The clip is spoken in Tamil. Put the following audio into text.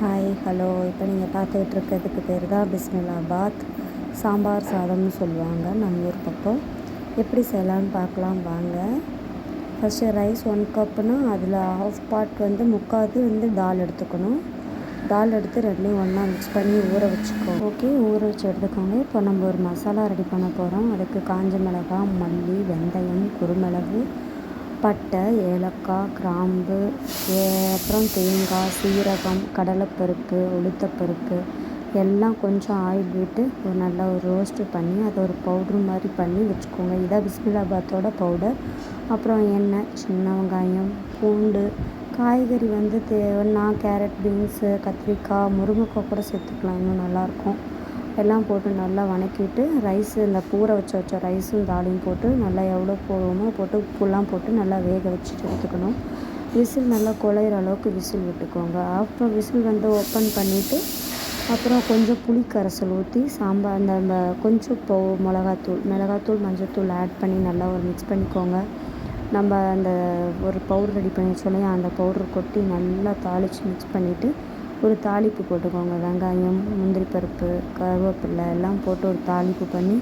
Hi hello. இப்போ நீங்கள் பார்த்துக்கிட்டு இருக்கிறதுக்கு பேர் தான் பிஸ்மில்லாபாத் சாம்பார் சாதம்னு சொல்லுவாங்க நம்ம ஊர் பக்கம். எப்படி செய்யலான்னு பார்க்கலாம் வாங்க. ஃபஸ்ட்டு ரைஸ் 1 கப்புனா அதில் ஹாஃப் பார்ட் முக்காது தால் எடுத்துக்கணும். தால் எடுத்து ரெண்டையும் ஒன்றா மிக்ஸ் பண்ணி ஊற வச்சுக்கோ. ஓகே, ஊற வச்சு எடுத்துக்கோங்க. இப்போ நம்ம ஒரு மசாலா ரெடி பண்ண போகிறோம். அதுக்கு காஞ்ச மிளகாய், மல்லி, வெந்தயம், குருமிளகு, பட்டை, ஏலக்காய், கிராம்பு, அப்புறம் தேங்காய், சீரகம், கடலைப்பருப்பு, உளுத்தப்பருப்பு எல்லாம் கொஞ்சம் ஆயில் விட்டு நல்லா ஒரு ரோஸ்ட்டு பண்ணி அதை ஒரு பவுட்ரு மாதிரி பண்ணி வச்சுக்கோங்க. இதான் பிஸ்மில்லாபாத்தோட பவுடர். அப்புறம் எண்ணெய், சின்ன வெங்காயம், பூண்டு, காய்கறி தேவைன்னா கேரட், பீன்ஸு, கத்திரிக்காய், முருங்கைக்காய் கூட சேர்த்துக்கலாம், இன்னும் நல்லாயிருக்கும். எல்லாம் போட்டு நல்லா வதக்கிட்டு ரைஸு இந்த ஊற வச்ச ரைஸும் தாலியும் போட்டு நல்லா எவ்வளோ போடுவோமோ போட்டு உப்புலாம் போட்டு நல்லா வேக வச்சுட்டு எடுத்துக்கணும். விசில் நல்லா குழையிற அளவுக்கு விசில் விட்டுக்கோங்க. அப்புறம் விசில் ஓப்பன் பண்ணிவிட்டு அப்புறம் கொஞ்சம் புளி கரைசல் ஊற்றி சாம்பார் அந்த கொஞ்சம் மிளகாத்தூள், மஞ்சள்தூள் ஆட் பண்ணி நல்லா ஒரு மிக்ஸ் பண்ணிக்கோங்க. நம்ம அந்த ஒரு பவுடர் ரெடி பண்ணி வச்சோல்லையா, அந்த பவுடர் கொட்டி நல்லா தாளித்து மிக்ஸ் பண்ணிவிட்டு ஒரு தாளிப்பு போட்டுக்கோங்க. வெங்காயம், முந்திரி பருப்பு, கருவேப்பிலை எல்லாம் போட்டு ஒரு தாளிப்பு பண்ணி